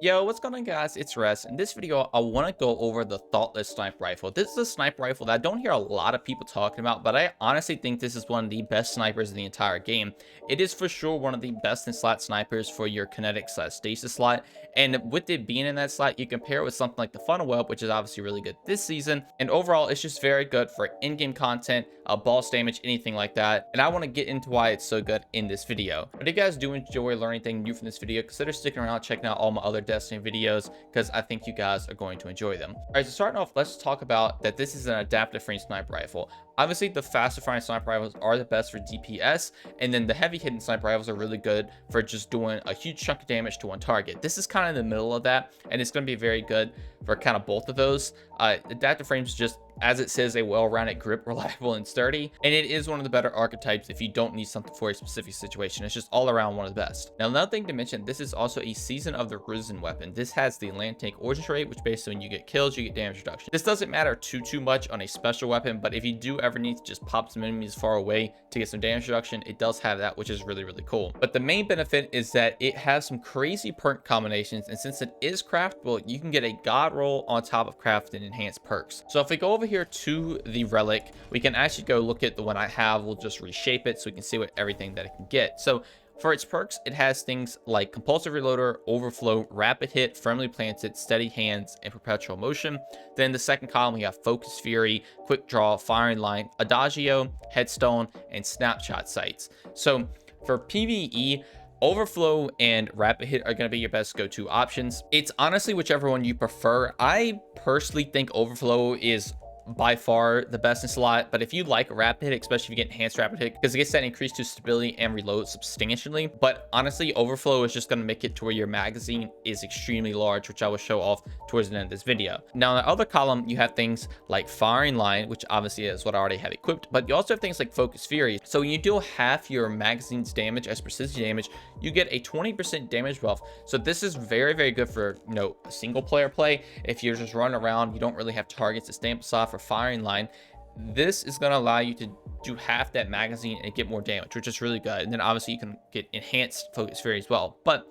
Yo, what's going on, guys? It's Rez. In this video, I want to go over the Thoughtless sniper rifle. This is a sniper rifle that I don't hear a lot of people talking about, but I honestly think this is one of the best snipers in the entire game. It is for sure one of the best in slot snipers for your kinetic stasis slot, and with it being in that slot, you compare it with something like the funnel web, which is obviously really good this season, and overall, it's just very good for in-game content, boss damage, anything like that, and I want to get into why it's so good in this video. But if you guys do enjoy learning anything new from this video, consider sticking around, checking out all my other Destiny videos, because I think you guys are going to enjoy them. All right, so starting off, let's talk about that this is an adaptive range sniper rifle. Obviously, the faster firing sniper rifles are the best for DPS, and then the heavy hitting sniper rifles are really good for just doing a huge chunk of damage to one target. This is kind of in the middle of that, and it's going to be very good for kind of both of those. Adaptive frames is just, as it says, a well-rounded grip, reliable, and sturdy, and it is one of the better archetypes if you don't need something for a specific situation. It's just all around one of the best. Now, another thing to mention, this is also a Season of the Risen weapon. This has the land tank origin rate, which basically when you get kills, you get damage reduction. This doesn't matter too much on a special weapon, but if you do ever need to just pop some enemies far away to get some damage reduction, it does have that, which is really cool. But the main benefit is that it has some crazy perk combinations, and since it is craftable, you can get a god roll on top of crafted enhanced perks. So if we go over here to the relic, we can actually go look at the one I have. We'll just reshape it so we can see what everything that it can get. So for its perks, it has things like Compulsive Reloader, Overflow, Rapid Hit, Firmly Planted, Steady Hands, and Perpetual Motion. Then the second column, we have Focus Fury, Quick Draw, Firing Line, Adagio, Headstone, and Snapshot Sights. So for PvE, Overflow and Rapid Hit are going to be your best go-to options. It's honestly whichever one you prefer. I personally think Overflow is by far the best in slot, but if you like Rapid Hit, especially if you get enhanced Rapid Hit, because it gets that increase to stability and reload substantially. But honestly, Overflow is just going to make it to where your magazine is extremely large, which I will show off towards the end of this video. Now, in the other column, you have things like Firing Line, which obviously is what I already have equipped, but you also have things like Focus Fury. So when you do half your magazine's damage as precision damage, you get a 20% damage buff. So this is very good for, you know, a single player play. If you're just running around, you don't really have targets to stamp us off for Firing Line, this is going to allow you to do half that magazine and get more damage, which is really good. And then obviously you can get enhanced Focus Fury as well. But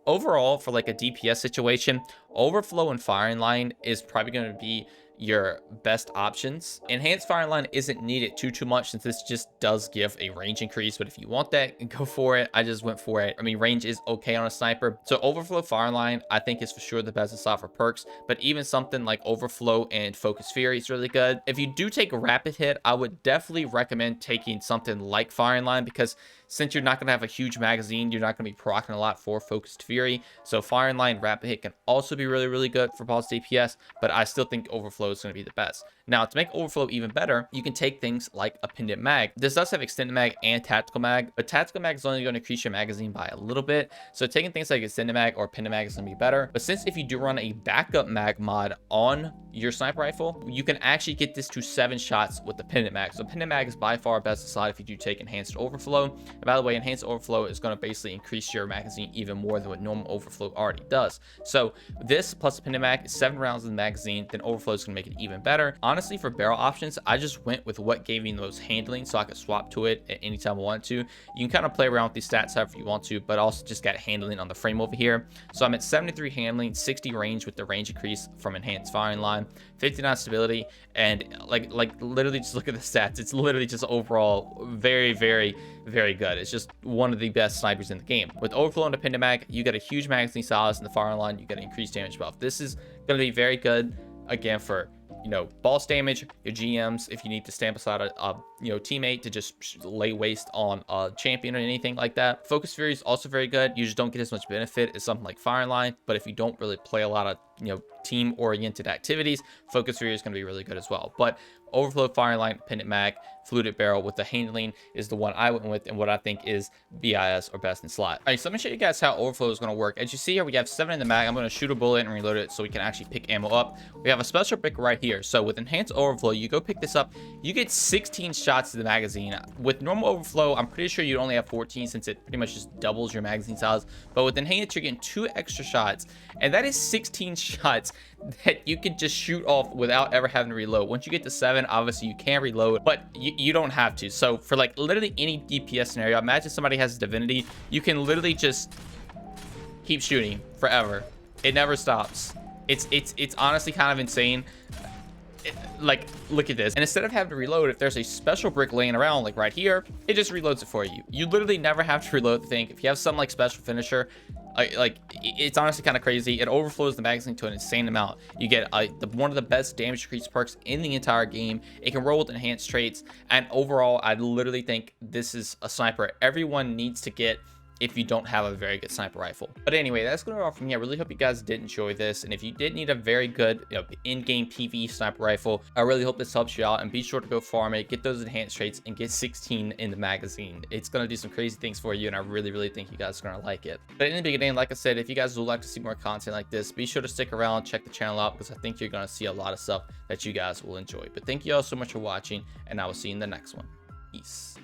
overall, for like a DPS situation, Overflow and Firing Line is probably going to be your best options. Enhanced Firing Line isn't needed too much, since this just does give a range increase, but if you want that, go for it. I just went for it. I mean, range is okay on a sniper. So Overflow Firing Line, I think, is for sure the best slot for perks, but even something like Overflow and Focus Fury is really good. If you do take a Rapid Hit, I would definitely recommend taking something like Firing Line, because since you're not going to have a huge magazine, you're not going to be proccing a lot for Focused Fury. So Firing Line, Rapid Hit can also be really good for boss DPS, but I still think Overflow is going to be the best. Now, to make Overflow even better, you can take things like a pendant mag. This does have extended mag and tactical mag, but tactical mag is only going to increase your magazine by a little bit. So taking things like extended mag or pendant mag is going to be better. But since if you do run a backup mag mod on your sniper rifle, you can actually get this to 7 shots with the pendant mag. So pendant mag is by far best slot if you do take enhanced Overflow. And by the way, enhanced Overflow is going to basically increase your magazine even more than what normal Overflow already does. So this plus the pendant mag is 7 rounds in the magazine. Then Overflow is going to make it even better. Honestly, for barrel options, I just went with what gave me the most handling, so I could swap to it at any time I want to. You can kind of play around with these stats however you want to, but also just got handling on the frame over here. So I'm at 73 handling, 60 range with the range increase from enhanced Firing Line, 59 stability, and like literally just look at the stats. It's literally just overall very good. It's just one of the best snipers in the game. With Overflow and the pendant mag, you get a huge magazine size, in the Firing Line, you get an increased damage buff. This is going to be very good, again, for, you know, boss damage, your GMs, if you need to stamp aside a you know, teammate to just lay waste on a champion or anything like that. Focus Fury is also very good. You just don't get as much benefit as something like Firing Line, but if you don't really play a lot of, you know, team oriented activities, Focus Fury is going to be really good as well. But Overflow, Firing Line, pendant mag, fluted barrel with the handling is the one I went with, and what I think is BIS or best in slot. All right, so let me show you guys how Overflow is going to work. As you see here, we have 7 in the mag. I'm going to shoot a bullet and reload it so we can actually pick ammo up. We have a special pick right here. So with enhanced Overflow, you go pick this up, you get 16 shots to the magazine. With normal Overflow, I'm pretty sure you only have 14, since it pretty much just doubles your magazine size. But with enhanced, you're getting 2 extra shots, and that is 16 shots that you can just shoot off without ever having to reload. Once you get to 7, obviously you can reload, but you don't have to. So for like literally any DPS scenario, imagine somebody has Divinity, you can literally just keep shooting forever It never stops. It's honestly kind of insane. Like, look at this. And instead of having to reload, if there's a special brick laying around, like right here, it just reloads it for you. You literally never have to reload the thing. If you have some like special finisher, it's honestly kind of crazy. It overflows the magazine to an insane amount. You get one of the best damage decrease perks in the entire game. It can roll with enhanced traits, and overall, I literally think this is a sniper everyone needs to get if you don't have a very good sniper rifle. But anyway, that's going to be all from me. I really hope you guys did enjoy this, and if you did need a very good in-game PvE sniper rifle, I really hope this helps you out, and be sure to go farm it, get those enhanced traits, and get 16 in the magazine. It's going to do some crazy things for you, and I really think you guys are going to like it. But in the beginning, like I said, if you guys would like to see more content like this, be sure to stick around, check the channel out, because I think you're going to see a lot of stuff that you guys will enjoy. But thank you all so much for watching, and I will see you in the next one. Peace.